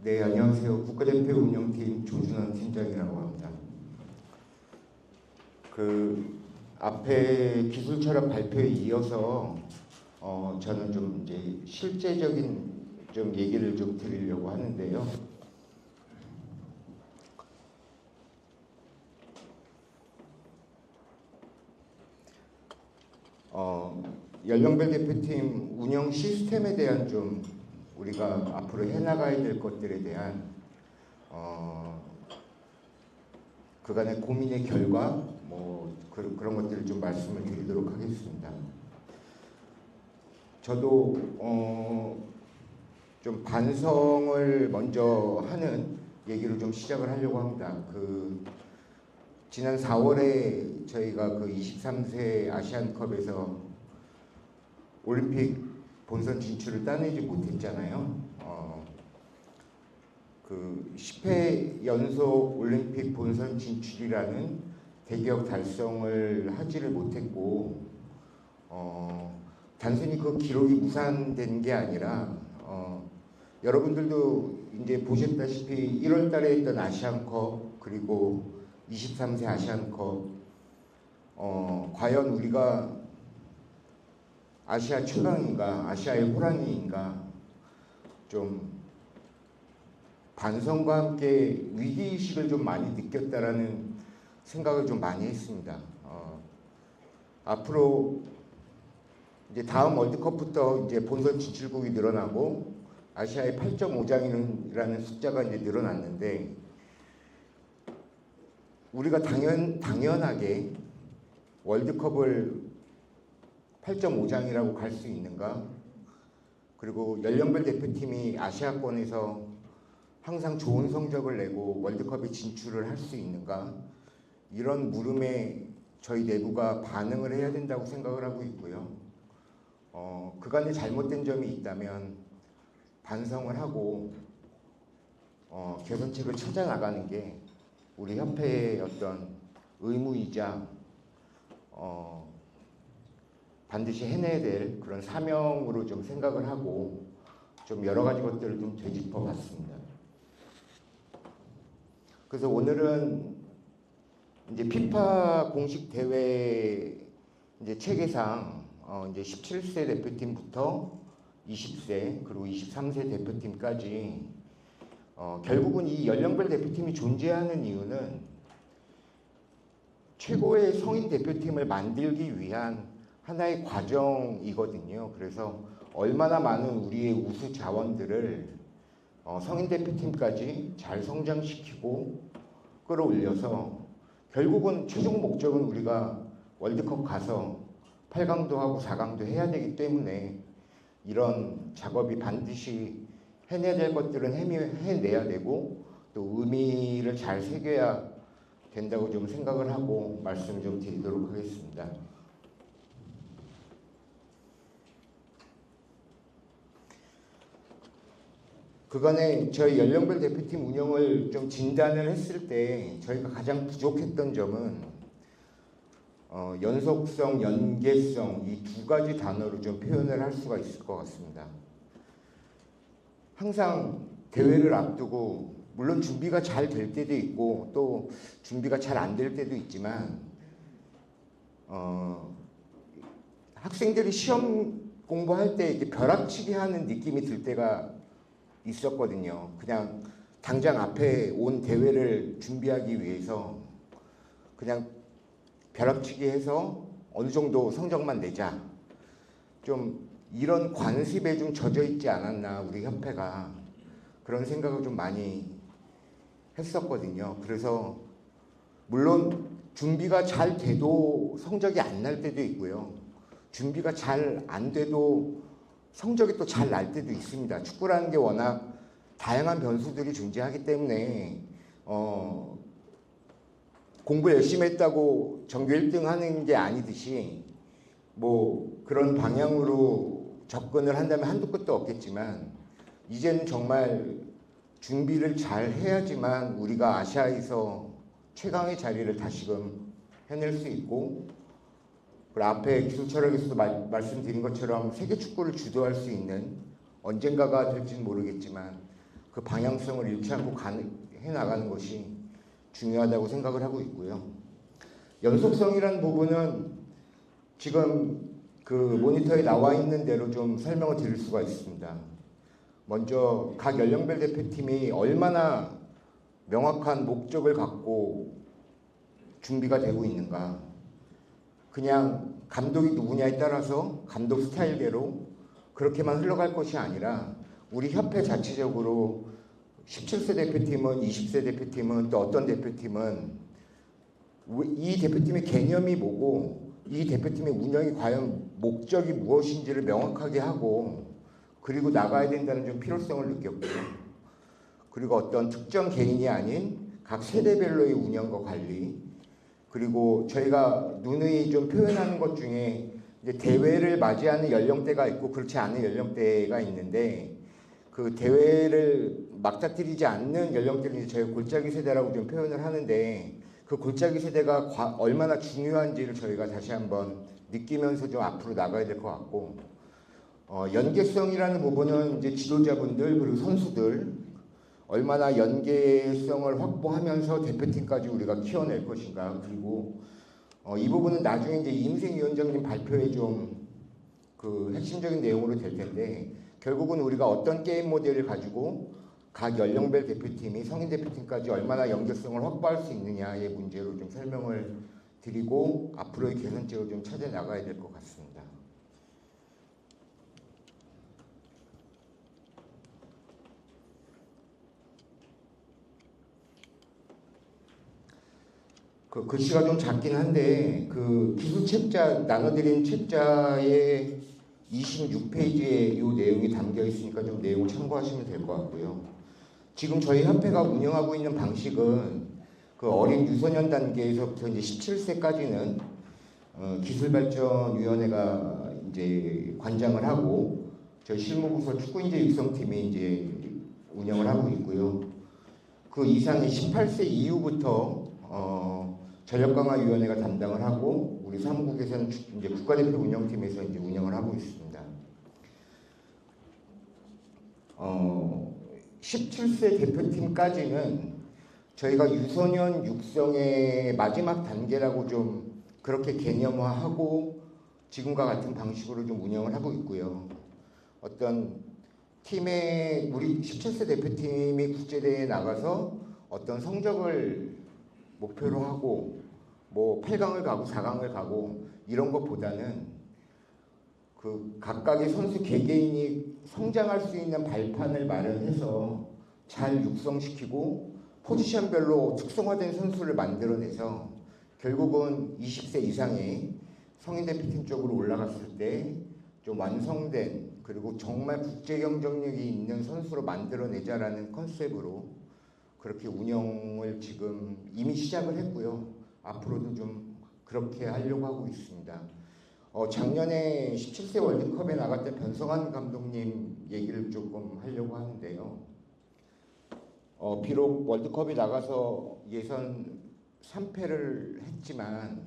네, 안녕하세요. 국가대표 운영팀 조준원 팀장이라고 합니다. 앞에 기술 철학 발표에 이어서 저는 좀 이제 실제적인 좀 얘기를 좀 드리려고 하는데요. 연령별 대표팀 운영 시스템에 대한 좀 우리가 앞으로 해나가야 될 것들에 대한 그간의 고민의 결과 그런 것들을 좀 말씀을 드리도록 하겠습니다. 저도 좀 반성을 먼저 하는 얘기로 좀 시작을 하려고 합니다. 지난 4월에 저희가 23세 아시안컵에서 올림픽 본선 진출을 따내지 못했잖아요. 10회 연속 올림픽 본선 진출이라는 대기업 달성을 하지를 못했고, 단순히 그 기록이 무산된 게 아니라, 여러분들도 이제 보셨다시피 1월 달에 했던 아시안컵, 그리고 23세 아시안컵, 과연 우리가 아시아 최강인가, 아시아의 호랑이인가, 좀 반성과 함께 위기의식을 좀 많이 느꼈다라는 생각을 좀 많이 했습니다. 앞으로 이제 다음 월드컵부터 이제 본선 진출국이 늘어나고 아시아의 8.5장이라는 숫자가 이제 늘어났는데, 우리가 당연하게 월드컵을 8.5장이라고 갈 수 있는가? 그리고 연령별 대표팀이 아시아권에서 항상 좋은 성적을 내고 월드컵에 진출을 할 수 있는가? 이런 물음에 저희 내부가 반응을 해야 된다고 생각을 하고 있고요. 그간에 잘못된 점이 있다면 반성을 하고 개선책을 찾아 나가는 게 우리 협회의 어떤 의무이자 반드시 해내야 될 그런 사명으로 좀 생각을 하고 좀 여러 가지 것들을 좀 되짚어 봤습니다. 그래서 오늘은 이제 피파 공식 대회 이제 체계상 이제 17세 대표팀부터 20세 그리고 23세 대표팀까지 결국은 이 연령별 대표팀이 존재하는 이유는 최고의 성인 대표팀을 만들기 위한 하나의 과정이거든요. 그래서 얼마나 많은 우리의 우수 자원들을 성인 대표팀까지 잘 성장시키고 끌어올려서 결국은 최종 목적은 우리가 월드컵 가서 8강도 하고 4강도 해야 되기 때문에 이런 작업이 반드시 해내야 될 것들은 해내야 되고 또 의미를 잘 새겨야 된다고 좀 생각을 하고 말씀을 좀 드리도록 하겠습니다. 그간에 저희 연령별 대표팀 운영을 좀 진단을 했을 때 저희가 가장 부족했던 점은 연속성, 연계성 이 두 가지 단어로 좀 표현을 할 수가 있을 것 같습니다. 항상 대회를 앞두고 물론 준비가 잘 될 때도 있고 또 준비가 잘 안 될 때도 있지만 학생들이 시험 공부할 때 이렇게 벼락치기 하는 느낌이 들 때가 있었거든요. 그냥 당장 앞에 온 대회를 준비하기 위해서 그냥 벼락치기 해서 어느 정도 성적만 내자. 좀 이런 관습에 좀 젖어 있지 않았나 우리 협회가 그런 생각을 좀 많이 했었거든요. 그래서 물론 준비가 잘 돼도 성적이 안 날 때도 있고요. 준비가 잘 안 돼도 성적이 또 잘 날 때도 있습니다. 축구라는 게 워낙 다양한 변수들이 존재하기 때문에 공부 열심히 했다고 전교 1등 하는 게 아니듯이 뭐 그런 방향으로 접근을 한다면 한도 끝도 없겠지만 이제는 정말 준비를 잘 해야지만 우리가 아시아에서 최강의 자리를 다시금 해낼 수 있고 그리고 앞에 기술 철학에서도 말씀드린 것처럼 세계 축구를 주도할 수 있는 언젠가가 될지는 모르겠지만 그 방향성을 잃지 않고 해나가는 것이 중요하다고 생각을 하고 있고요. 연속성이라는 부분은 지금 그 모니터에 나와 있는 대로 좀 설명을 드릴 수가 있습니다. 먼저 각 연령별 대표팀이 얼마나 명확한 목적을 갖고 준비가 되고 있는가. 그냥 감독이 누구냐에 따라서 감독 스타일대로 그렇게만 흘러갈 것이 아니라 우리 협회 자체적으로 17세 대표팀은, 20세 대표팀은, 또 어떤 대표팀은 이 대표팀의 개념이 뭐고 이 대표팀의 운영이 과연 목적이 무엇인지를 명확하게 하고 그리고 나가야 된다는 좀 필요성을 느꼈고요. 그리고 어떤 특정 개인이 아닌 각 세대별로의 운영과 관리, 그리고 저희가 누누이 좀 표현하는 것 중에 이제 대회를 맞이하는 연령대가 있고 그렇지 않은 연령대가 있는데 그 대회를 막다뜨리지 않는 연령대는 저희가 골짜기 세대라고 좀 표현을 하는데 그 골짜기 세대가 얼마나 중요한지를 저희가 다시 한번 느끼면서 좀 앞으로 나가야 될 것 같고, 연계성이라는 부분은 이제 지도자분들 그리고 선수들 얼마나 연계성을 확보하면서 대표팀까지 우리가 키워낼 것인가. 그리고 이 부분은 나중에 이제 이임생 위원장님 발표에 좀 그 핵심적인 내용으로 될 텐데 결국은 우리가 어떤 게임 모델을 가지고 각 연령별 대표팀이 성인 대표팀까지 얼마나 연계성을 확보할 수 있느냐의 문제로 좀 설명을 드리고 앞으로의 개선책을 좀 찾아 나가야 될 것 같습니다. 그 글씨가 좀 작긴 한데 그 기술 책자 나눠드린 책자의 26페이지에 이 내용이 담겨 있으니까 좀 내용을 참고하시면 될 것 같고요. 지금 저희 협회가 운영하고 있는 방식은 그 어린 유소년 단계에서부터 이제 17세까지는 기술발전위원회가 이제 관장을 하고 저희 실무부서 축구인재 육성팀이 이제 운영을 하고 있고요. 그 이상의 18세 이후부터 전력강화위원회가 담당을 하고 우리 사무국에서는 이제 국가대표 운영팀에서 이제 운영을 하고 있습니다. 17세 대표팀까지는 저희가 유소년 육성의 마지막 단계라고 좀 그렇게 개념화하고 지금과 같은 방식으로 좀 운영을 하고 있고요. 어떤 팀의 우리 17세 대표팀이 국제대회에 나가서 어떤 성적을 목표로 하고 뭐 8강을 가고 4강을 가고 이런 것보다는 그 각각의 선수 개개인이 성장할 수 있는 발판을 마련해서 잘 육성시키고 포지션별로 특성화된 선수를 만들어내서 결국은 20세 이상의 성인 대표팀 쪽으로 올라갔을 때 좀 완성된 그리고 정말 국제 경쟁력이 있는 선수로 만들어내자라는 컨셉으로 그렇게 운영을 지금 이미 시작을 했고요. 앞으로도 좀 그렇게 하려고 하고 있습니다. 작년에 17세 월드컵에 나갔던 변성환 감독님 얘기를 조금 하려고 하는데요. 비록 월드컵에 나가서 예선 3패를 했지만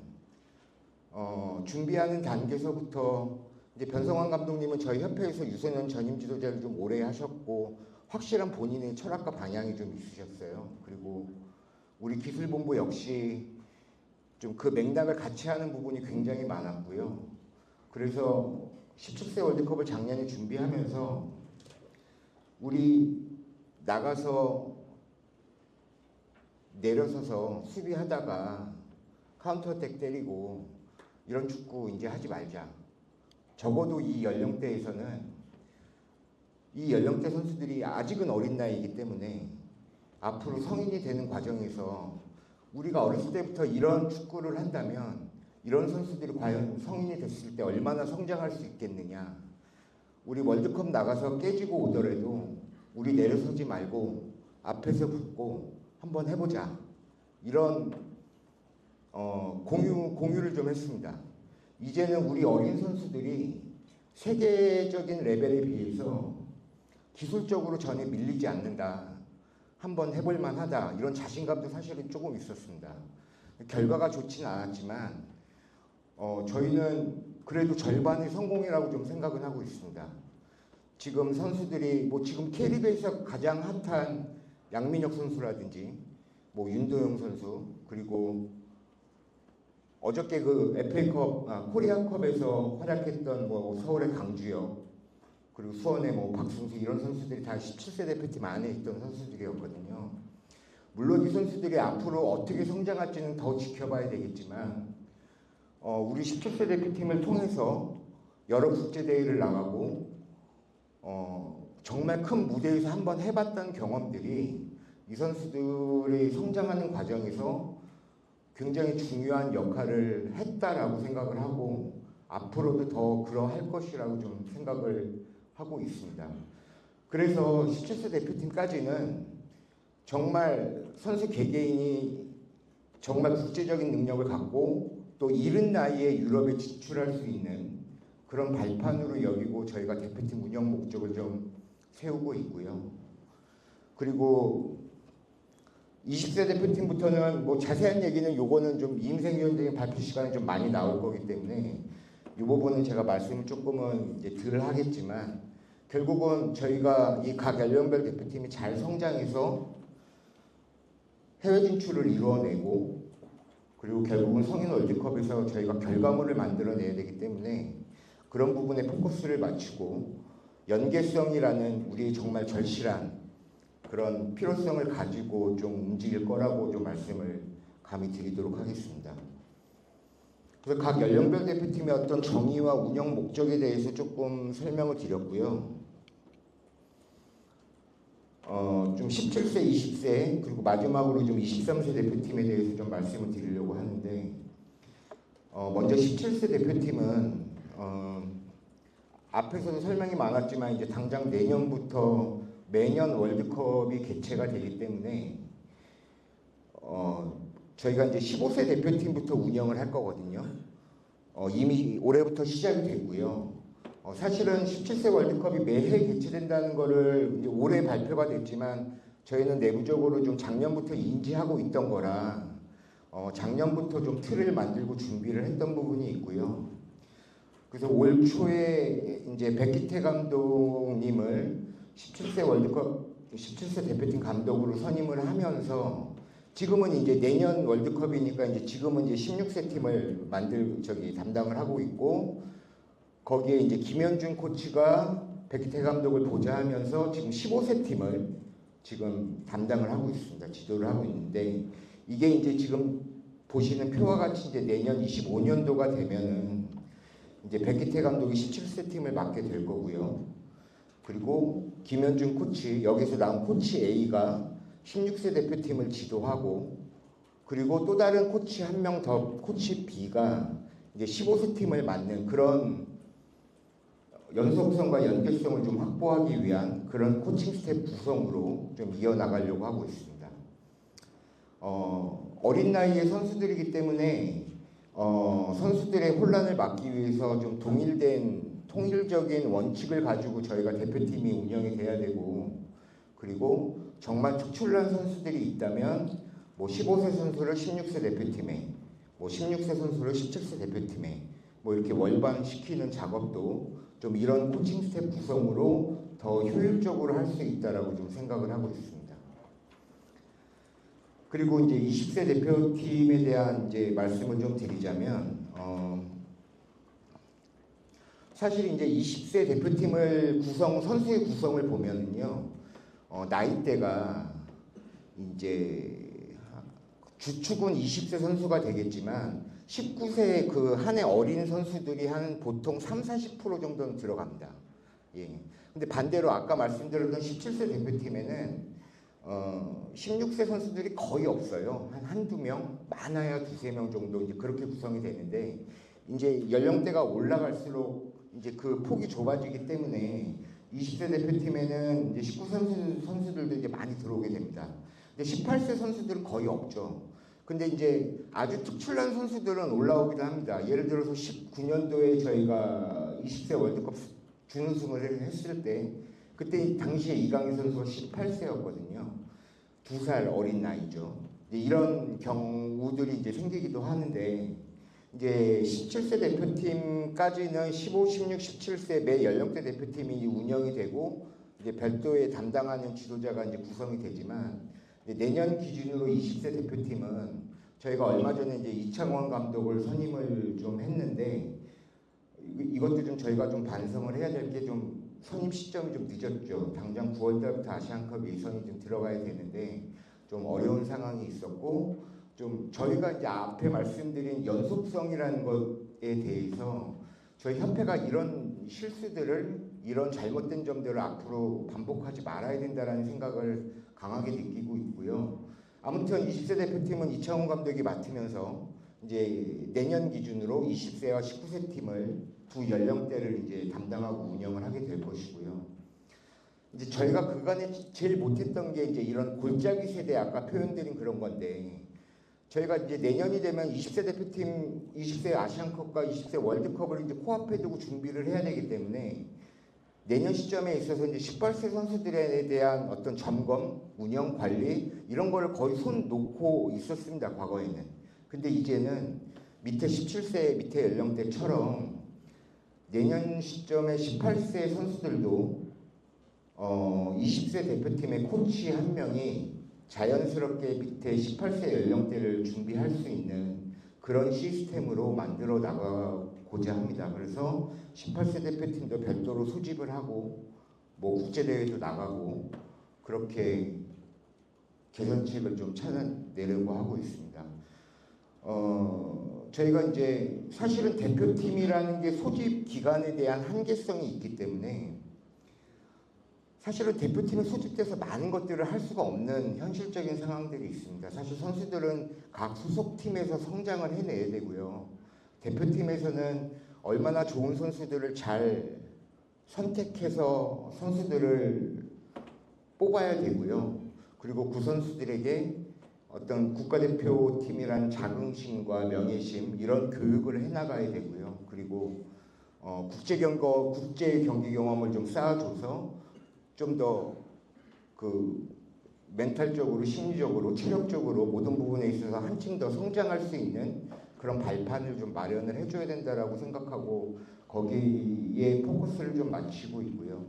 준비하는 단계에서부터 이제 변성환 감독님은 저희 협회에서 유소년 전임 지도자를 좀 오래 하셨고 확실한 본인의 철학과 방향이 좀 있으셨어요. 그리고 우리 기술본부 역시 좀 그 맥락을 같이 하는 부분이 굉장히 많았고요. 그래서 17세 월드컵을 작년에 준비하면서 우리 나가서 내려서서 수비하다가 카운터어택 때리고 이런 축구 이제 하지 말자. 적어도 이 연령대에서는 이 연령대 선수들이 아직은 어린 나이이기 때문에 앞으로 성인이 되는 과정에서 우리가 어렸을 때부터 이런 축구를 한다면 이런 선수들이 과연 성인이 됐을 때 얼마나 성장할 수 있겠느냐. 우리 월드컵 나가서 깨지고 오더라도 우리 내려서지 말고 앞에서 붙고 한번 해보자. 이런 공유를 좀 했습니다. 이제는 우리 어린 선수들이 세계적인 레벨에 비해서 기술적으로 전혀 밀리지 않는다. 한번 해볼 만하다. 이런 자신감도 사실은 조금 있었습니다. 결과가 좋지는 않았지만 저희는 그래도 절반의 성공이라고 좀 생각은 하고 있습니다. 지금 선수들이 뭐 지금 K리그에서 가장 핫한 양민혁 선수라든지 뭐 윤도영 선수, 그리고 어저께 그 FA컵, 코리안컵에서 활약했던 뭐 서울의 강주혁, 그리고 수원의 뭐 박승수, 이런 선수들이 다 17세 대표팀 안에 있던 선수들이었거든요. 물론 이 선수들이 앞으로 어떻게 성장할지는 더 지켜봐야 되겠지만, 우리 17세 대표팀을 통해서 여러 국제대회를 나가고 정말 큰 무대에서 한번 해봤던 경험들이 이 선수들이 성장하는 과정에서 굉장히 중요한 역할을 했다라고 생각을 하고, 앞으로도 더 그러할 것이라고 좀 생각을 하고 있습니다. 그래서 17세 대표팀까지는 정말 선수 개개인이 정말 국제적인 능력을 갖고 또 이른 나이에 유럽에 진출할 수 있는 그런 발판으로 여기고 저희가 대표팀 운영 목적을 좀 세우고 있고요. 그리고 20세 대표팀부터는 뭐 자세한 얘기는 요거는 좀 임생위원장의 발표 시간에 좀 많이 나올 거기 때문에 이 부분은 제가 말씀을 조금은 이제 덜 하겠지만, 결국은 저희가 이 각 연령별 대표팀이 잘 성장해서 해외 진출을 이루어내고, 그리고 결국은 성인 월드컵에서 저희가 결과물을 만들어내야 되기 때문에 그런 부분에 포커스를 맞추고 연계성이라는 우리 정말 절실한 그런 필요성을 가지고 좀 움직일 거라고 좀 말씀을 감히 드리도록 하겠습니다. 그래서 각 연령별 대표팀의 어떤 정의와 운영 목적에 대해서 조금 설명을 드렸고요. 좀 17세, 20세, 그리고 마지막으로 좀 23세 대표팀에 대해서 좀 말씀을 드리려고 하는데, 먼저 17세 대표팀은 앞에서도 설명이 많았지만 이제 당장 내년부터 매년 월드컵이 개최가 되기 때문에 저희가 이제 15세 대표팀부터 운영을 할 거거든요. 이미 올해부터 시작이 됐고요. 사실은 17세 월드컵이 매해 개최된다는 거를 이제 올해 발표가 됐지만 저희는 내부적으로 좀 작년부터 인지하고 있던 거라 작년부터 좀 틀을 만들고 준비를 했던 부분이 있고요. 그래서 올 초에 이제 백기태 감독님을 17세 월드컵 17세 대표팀 감독으로 선임을 하면서 지금은 이제 내년 월드컵이니까 이제 지금은 이제 16세 팀을 담당을 하고 있고, 거기에 이제 김현준 코치가 백기태 감독을 보좌하면서 지금 15세 팀을 지금 담당을 하고 있습니다. 지도를 하고 있는데, 이게 이제 지금 보시는 표와 같이 이제 내년 25년도가 되면은 이제 백기태 감독이 17세 팀을 맡게 될 거고요. 그리고 김현준 코치, 여기서 나온 코치 A가 16세 대표팀을 지도하고, 그리고 또 다른 코치 한 명 더, 코치 B가 이제 15세 팀을 맡는 그런 연속성과 연결성을 좀 확보하기 위한 그런 코칭 스텝 구성으로 좀 이어나가려고 하고 있습니다. 어린 나이의 선수들이기 때문에 선수들의 혼란을 막기 위해서 좀 통일적인 원칙을 가지고 저희가 대표팀이 운영이 돼야 되고, 그리고 정말 특출난 선수들이 있다면 뭐 15세 선수를 16세 대표팀에, 뭐 16세 선수를 17세 대표팀에 뭐 이렇게 월반시키는 작업도 좀 이런 코칭 스텝 구성으로 더 효율적으로 할 수 있다라고 좀 생각을 하고 있습니다. 그리고 이제 20세 대표팀에 대한 이제 말씀을 좀 드리자면, 사실 이제 20세 대표팀을 선수의 구성을 보면은요, 나이대가 이제 주축은 20세 선수가 되겠지만 19세 그 한 해 어린 선수들이 한 보통 30-40% 정도는 들어갑니다. 예. 근데 반대로 아까 말씀드렸던 17세 대표팀에는 16세 선수들이 거의 없어요. 한두 명, 많아야 두세 명 정도 이제 그렇게 구성이 되는데, 이제 연령대가 올라갈수록 이제 그 폭이 좁아지기 때문에 20세 대표팀에는 이제 19세 선수들도 이제 많이 들어오게 됩니다. 근데 18세 선수들은 거의 없죠. 근데 이제 아주 특출난 선수들은 올라오기도 합니다. 예를 들어서 19년도에 저희가 20세 월드컵 준우승을 했을 때, 그때 당시에 이강인 선수가 18세였거든요. 2살 어린 나이죠. 이런 경우들이 이제 생기기도 하는데, 이제 17세 대표팀까지는 15, 16, 17세 매 연령대 대표팀이 운영이 되고 이제 별도의 담당하는 지도자가 이제 구성이 되지만 내년 기준으로 20세 대표팀은 저희가 얼마 전에 이제 이창원 감독을 선임을 좀 했는데 이것도 좀 저희가 좀 반성을 해야 될 게 좀 선임 시점이 좀 늦었죠. 당장 9월 달부터 아시안컵 예선이 좀 들어가야 되는데 좀 어려운 상황이 있었고 좀 저희가 이제 앞에 말씀드린 연속성이라는 것에 대해서 저희 협회가 이런 실수들을 이런 잘못된 점들을 앞으로 반복하지 말아야 된다라는 생각을 강하게 느끼고 있고요. 아무튼 20세 대표팀은 이창훈 감독이 맡으면서 이제 내년 기준으로 20세와 19세 팀을 두 연령대를 이제 담당하고 운영을 하게 될 것이고요. 이제 저희가 그간에 제일 못했던 게 이제 이런 골짜기 세대 아까 표현드린 그런 건데 저희가 이제 내년이 되면 20세 대표팀, 20세 아시안컵과 20세 월드컵을 이제 코앞에 두고 준비를 해야 되기 때문에 내년 시점에 있어서 이제 18세 선수들에 대한 어떤 점검, 운영, 관리 이런 거를 거의 손 놓고 있었습니다. 과거에는. 근데 이제는 밑에 17세 밑에 연령대처럼 내년 시점에 18세 선수들도 20세 대표팀의 코치 한 명이 자연스럽게 밑에 18세 연령대를 준비할 수 있는 그런 시스템으로 만들어 나가고자 합니다. 그래서 18세 대표팀도 별도로 소집을 하고 뭐 국제대회도 나가고 그렇게 개선책을 좀 찾아내려고 하고 있습니다. 저희가 이제 사실은 대표팀이라는 게 소집 기간에 대한 한계성이 있기 때문에 사실은 대표팀에 소집돼서 많은 것들을 할 수가 없는 현실적인 상황들이 있습니다. 사실 선수들은 각 소속팀에서 성장을 해내야 되고요. 대표팀에서는 얼마나 좋은 선수들을 잘 선택해서 선수들을 뽑아야 되고요. 그리고 그 선수들에게 어떤 국가대표팀이란 자긍심과 명예심 이런 교육을 해나가야 되고요. 그리고 국제 경기 경험을 좀 쌓아줘서 좀 더 그 멘탈적으로, 심리적으로, 체력적으로 모든 부분에 있어서 한층 더 성장할 수 있는 그런 발판을 좀 마련을 해줘야 된다라고 생각하고 거기에 포커스를 좀 맞추고 있고요.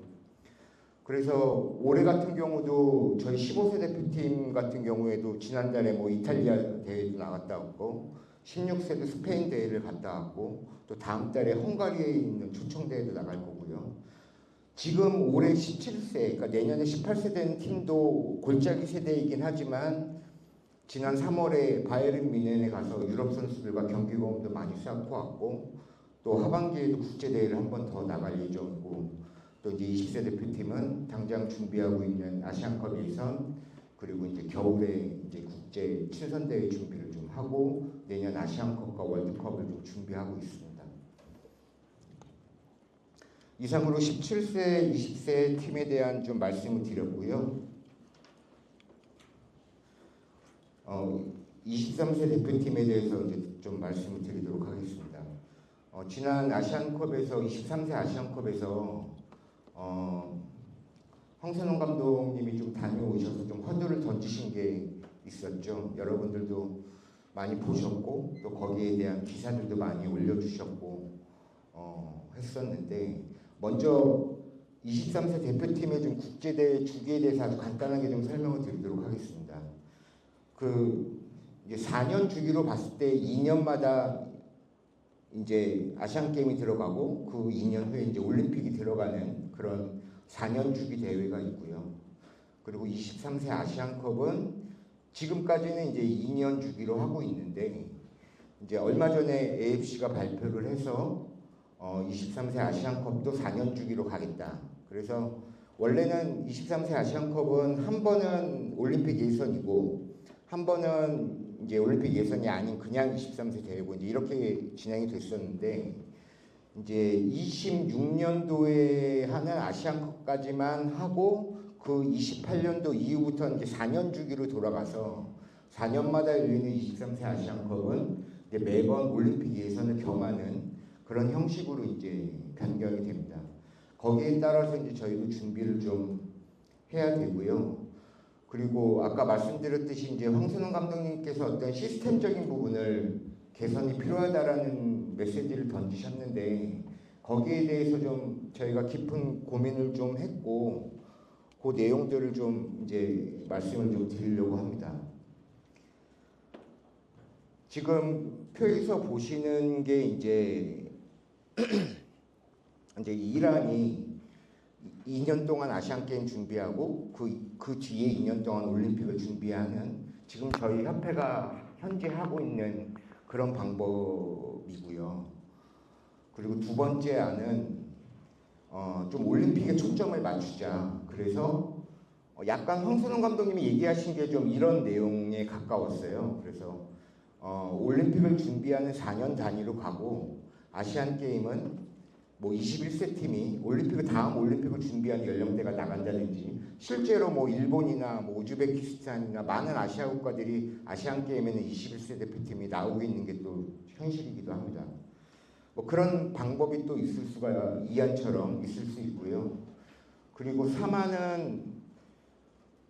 그래서 올해 같은 경우도 저희 15세 대표팀 같은 경우에도 지난달에 뭐 이탈리아 대회도 나갔다 왔고 16세도 스페인 대회를 갔다 왔고 또 다음 달에 헝가리에 있는 초청 대회도 나갈 거고요. 지금 올해 17세, 그러니까 내년에 18세 된 팀도 골짜기 세대이긴 하지만 지난 3월에 바이에른 뮌헨에 가서 유럽 선수들과 경기 경험도 많이 쌓고 왔고 또 하반기에도 국제대회를 한 번 더 나갈 예정이고 또 이제 20세 대표팀은 당장 준비하고 있는 아시안컵 예선 그리고 이제 겨울에 이제 국제 친선대회 준비를 좀 하고 내년 아시안컵과 월드컵을 좀 준비하고 있습니다. 이상으로 17세, 20세 팀에 대한 좀 말씀을 드렸고요. 23세 대표팀에 대해서 이제 좀 말씀을 드리도록 하겠습니다. 지난 아시안컵에서 23세 아시안컵에서 황선홍 감독님이 좀 다녀오셔서 좀 화두를 던지신 게 있었죠. 여러분들도 많이 보셨고 또 거기에 대한 기사들도 많이 올려주셨고 했었는데 먼저 23세 대표팀의 좀 국제대회 주기에 대해서 아주 간단하게 좀 설명을 드리도록 하겠습니다. 이제 4년 주기로 봤을 때 2년마다 이제 아시안 게임이 들어가고 그 2년 후에 이제 올림픽이 들어가는 그런 4년 주기 대회가 있고요. 그리고 23세 아시안컵은 지금까지는 이제 2년 주기로 하고 있는데 이제 얼마 전에 AFC가 발표를 해서 23세 아시안컵도 4년 주기로 가겠다. 그래서 원래는 23세 아시안컵은 한 번은 올림픽 예선이고 한 번은 이제 올림픽 예선이 아닌 그냥 23세 대회고 이제 이렇게 진행이 됐었는데 이제 26년도에 하는 아시안컵까지만 하고 그 28년도 이후부터 이제 4년 주기로 돌아가서 4년마다 열리는 23세 아시안컵은 이제 매번 올림픽 예선을 겸하는 그런 형식으로 이제 변경이 됩니다. 거기에 따라서 이제 저희도 준비를 좀 해야 되고요. 그리고 아까 말씀드렸듯이 이제 황선홍 감독님께서 어떤 시스템적인 부분을 개선이 필요하다라는 메시지를 던지셨는데 거기에 대해서 좀 저희가 깊은 고민을 좀 했고 그 내용들을 좀 이제 말씀을 좀 드리려고 합니다. 지금 표에서 보시는 게 이제 이란이 2년 동안 아시안 게임 준비하고 그 뒤에 2년 동안 올림픽을 준비하는 지금 저희 협회가 현재 하고 있는 그런 방법이고요. 그리고 두 번째 안은 좀 올림픽에 초점을 맞추자. 그래서 약간 황선홍 감독님이 얘기하신 게 좀 이런 내용에 가까웠어요. 그래서 올림픽을 준비하는 4년 단위로 가고 아시안 게임은 뭐 21세 팀이 다음 올림픽을 준비하는 연령대가 나간다든지 실제로 뭐 일본이나 뭐 우즈베키스탄이나 많은 아시아 국가들이 아시안 게임에는 21세 대표팀이 나오고 있는 게 또 현실이기도 합니다. 뭐 그런 방법이 또 있을 수가 이안처럼 있을 수 있고요. 그리고 3안은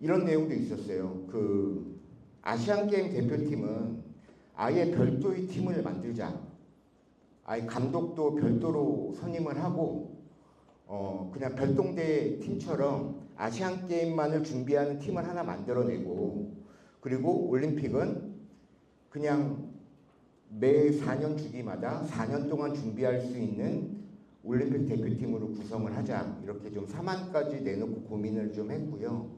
이런 내용도 있었어요. 그 아시안 게임 대표팀은 아예 별도의 팀을 만들자. 아예 감독도 별도로 선임을 하고 그냥 별동대 팀처럼 아시안 게임만을 준비하는 팀을 하나 만들어내고 그리고 올림픽은 그냥 매 4년 주기마다 4년 동안 준비할 수 있는 올림픽 대표팀으로 구성을 하자 이렇게 좀 3안까지 내놓고 고민을 좀 했고요.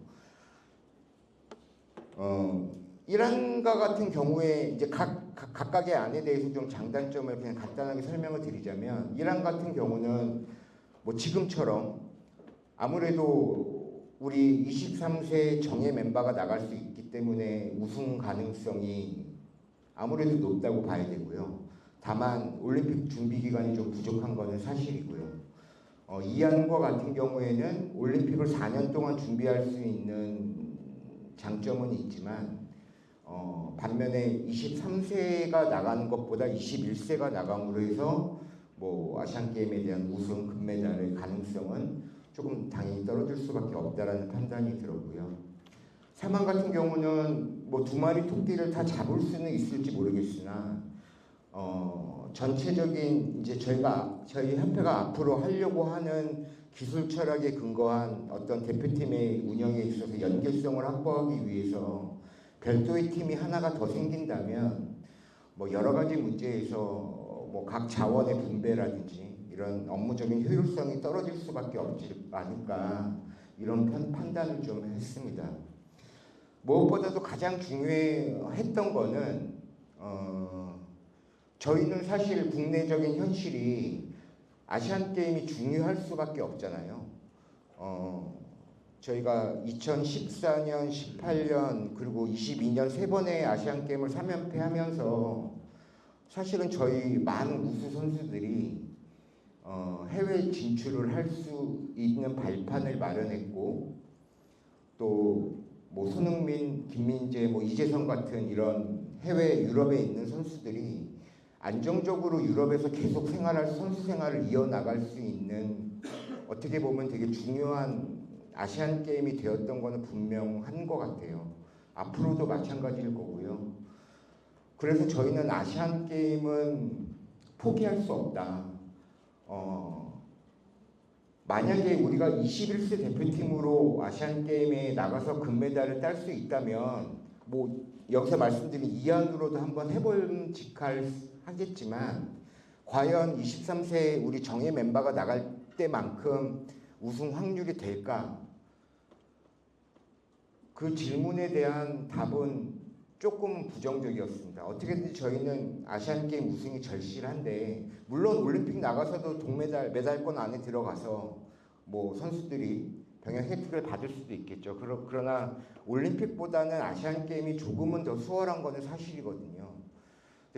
이란과 같은 경우에 이제 각각의 안에 대해서 좀 장단점을 그냥 간단하게 설명을 드리자면 이란 같은 경우는 뭐 지금처럼 아무래도 우리 23세 정예 멤버가 나갈 수 있기 때문에 우승 가능성이 아무래도 높다고 봐야 되고요. 다만 올림픽 준비 기간이 좀 부족한 것은 사실이고요. 이안과 같은 경우에는 올림픽을 4년 동안 준비할 수 있는 장점은 있지만 반면에 23세가 나가는 것보다 21세가 나감으로 해서 뭐 아시안 게임에 대한 우승 금메달의 가능성은 조금 당연히 떨어질 수밖에 없다라는 판단이 들었고요. 3안 같은 경우는 뭐 두 마리 토끼를 다 잡을 수는 있을지 모르겠으나 전체적인 이제 저희 협회가 앞으로 하려고 하는 기술 철학에 근거한 어떤 대표팀의 운영에 있어서 연계성을 확보하기 위해서 별도의 팀이 하나가 더 생긴다면 뭐 여러 가지 문제에서 뭐 각 자원의 분배라든지 이런 업무적인 효율성이 떨어질 수밖에 없지 않을까 이런 판단을 좀 했습니다. 무엇보다도 가장 중요했던 거는 저희는 사실 국내적인 현실이 아시안 게임이 중요할 수밖에 없잖아요. 저희가 2014년, 18년 그리고 22년 세 번의 아시안 게임을 3연패하면서 사실은 저희 많은 우수 선수들이 해외 진출을 할 수 있는 발판을 마련했고 또 뭐 손흥민, 김민재, 뭐 이재성 같은 이런 해외 유럽에 있는 선수들이 안정적으로 유럽에서 계속 선수 생활을 이어나갈 수 있는 어떻게 보면 되게 중요한 아시안 게임이 되었던 거는 분명한 것 같아요. 앞으로도 마찬가지일 거고요. 그래서 저희는 아시안 게임은 포기할 수 없다. 만약에 우리가 21세 대표팀으로 아시안 게임에 나가서 금메달을 딸 수 있다면 뭐 여기서 말씀드린 이안으로도 한번 하겠지만 과연 23세 우리 정예 멤버가 나갈 때만큼 우승 확률이 될까? 그 질문에 대한 답은 조금 부정적이었습니다. 어떻게든지 저희는 아시안게임 우승이 절실한데 물론 올림픽 나가서도 동메달, 메달권 안에 들어가서 뭐 선수들이 병역 혜택을 받을 수도 있겠죠. 그러나 올림픽보다는 아시안게임이 조금은 더 수월한 것은 사실이거든요.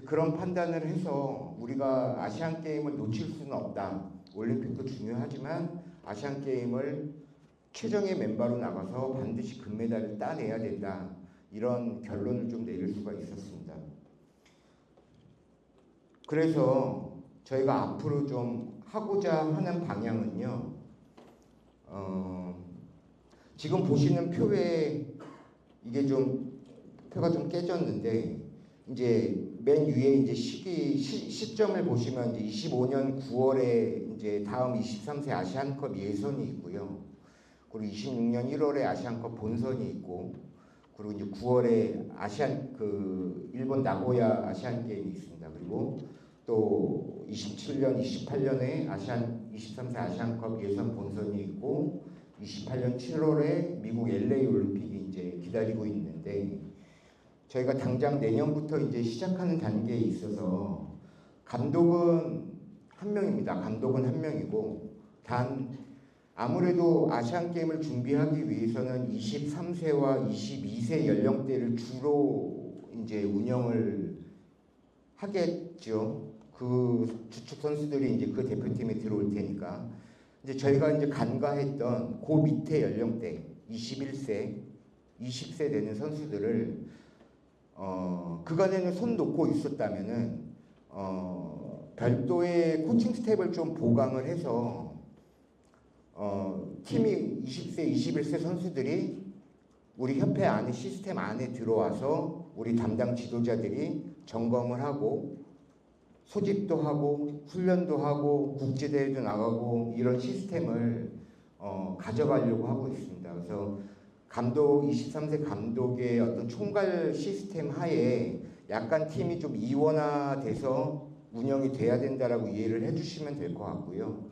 그런 판단을 해서 우리가 아시안게임을 놓칠 수는 없다. 올림픽도 중요하지만 아시안게임을 최정예 멤버로 나가서 반드시 금메달을 따내야 된다. 이런 결론을 좀 내릴 수가 있었습니다. 그래서 저희가 앞으로 좀 하고자 하는 방향은요. 지금 보시는 표에 이게 좀 표가 좀 깨졌는데 이제 맨 위에 이제 시점을 보시면 이제 25년 9월에 이제 다음 23세 아시안컵 예선이 있고요. 그리고 26년 1월에 아시안컵 본선이 있고, 그리고 이제 9월에 일본 나고야 아시안 게임이 있습니다. 그리고 또 27년, 28년에 23세 아시안컵 예선 본선이 있고, 28년 7월에 미국 LA 올림픽이 이제 기다리고 있는데, 저희가 당장 내년부터 이제 시작하는 단계에 있어서 감독은 한 명입니다. 감독은 한 명이고, 단 아무래도 아시안 게임을 준비하기 위해서는 23세와 22세 연령대를 주로 이제 운영을 하겠죠. 그 주축 선수들이 이제 그 대표팀에 들어올 테니까. 이제 저희가 이제 간과했던 그 밑에 연령대 21세, 20세 되는 선수들을 그간에는 손 놓고 있었다면은 별도의 코칭 스텝을 좀 보강을 해서 팀이 20세, 21세 선수들이 우리 협회 안에 시스템 안에 들어와서 우리 담당 지도자들이 점검을 하고 소집도 하고 훈련도 하고 국제대회도 나가고 이런 시스템을 가져가려고 하고 있습니다. 그래서 23세 감독의 어떤 총괄 시스템 하에 약간 팀이 좀 이원화돼서 운영이 돼야 된다라고 이해를 해주시면 될 것 같고요.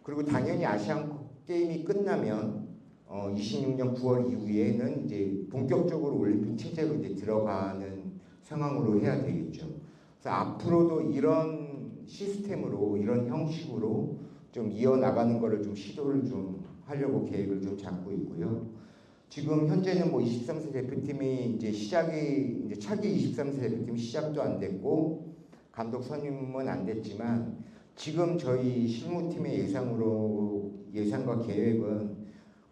그리고 당연히 아시안 게임이 끝나면 26년 9월 이후에는 이제 본격적으로 올림픽 체제로 이제 들어가는 상황으로 해야 되겠죠. 그래서 앞으로도 이런 시스템으로 이런 형식으로 좀 이어나가는 거를 좀 시도를 좀 하려고 계획을 좀 잡고 있고요. 지금 현재는 뭐 23세 대표팀이 이제 차기 23세 대표팀 시작도 안 됐고 감독 선임은 안 됐지만 지금 저희 실무팀의 예상과 계획은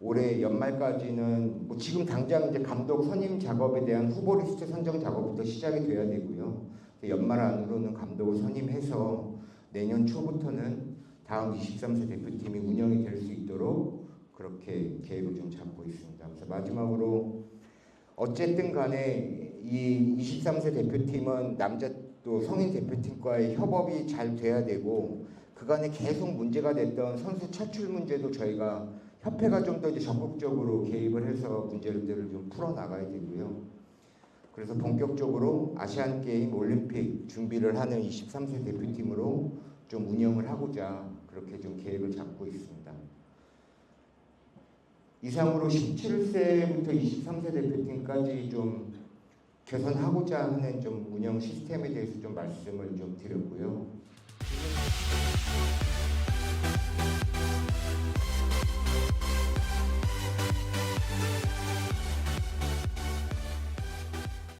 올해 연말까지는 뭐 지금 당장 이제 감독 선임 작업에 대한 후보 리스트 선정 작업부터 시작이 돼야 되고요. 연말 안으로는 감독을 선임해서 내년 초부터는 다음 23세 대표팀이 운영이 될 수 있도록 그렇게 계획을 좀 잡고 있습니다. 그래서 마지막으로 어쨌든 간에 이 23세 대표팀은 남자 또 성인 대표팀과의 협업이 잘 돼야 되고 그간에 계속 문제가 됐던 선수 차출 문제도 저희가 협회가 좀 더 적극적으로 개입을 해서 문제들을 좀 풀어나가야 되고요. 그래서 본격적으로 아시안 게임 올림픽 준비를 하는 23세 대표팀으로 좀 운영을 하고자 그렇게 좀 계획을 잡고 있습니다. 이상으로 17세부터 23세 대표팀까지 좀 개선하고자 하는 좀 운영 시스템에 대해서 좀 말씀을 좀 드렸고요.